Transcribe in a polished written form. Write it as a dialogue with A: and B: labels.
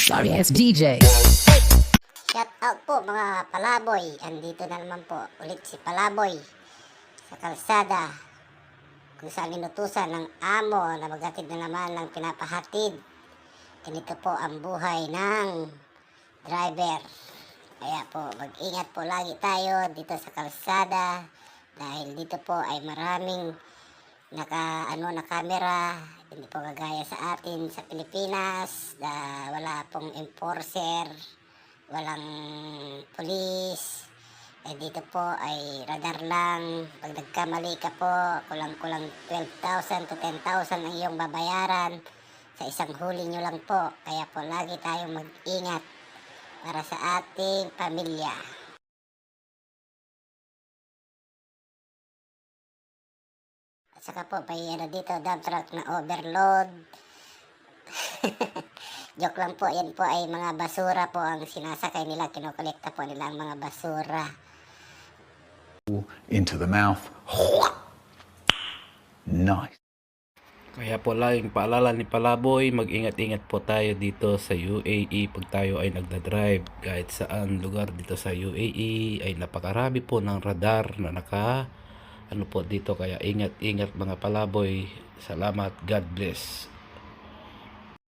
A: Sorry ass DJ.
B: Shout out po mga palaboy. Andito na naman po ulit si Palaboy sa kalsada kung saan inutusan ng amo na maghatid na naman ng pinapahatid. Ganito po ang buhay ng driver. Kaya po mag-ingat po lagi tayo dito sa kalsada dahil dito po ay maraming na camera. Hindi po kagaya sa atin sa Pilipinas na wala pong enforcer, walang pulis. Dito po ay radar lang. Pag nagkamali ka po, kulang-kulang 12,000 to 10,000 ang iyong babayaran sa isang huli nyo lang po. Kaya po lagi tayong mag-ingat para sa ating pamilya. At saka po may dito dump truck na overload. Joke lang po, yan po ay mga basura po ang sinasakay nila, kinokolekta po nila ang mga basura.
C: Into the mouth. Nice.
D: Kaya po laging paalala ni Palaboy, mag-ingat-ingat po tayo dito sa UAE pag tayo ay nagdadrive. Kahit saan lugar dito sa UAE ay napakarami po ng radar na dito. Kaya ingat-ingat mga Palaboy. Salamat, God bless.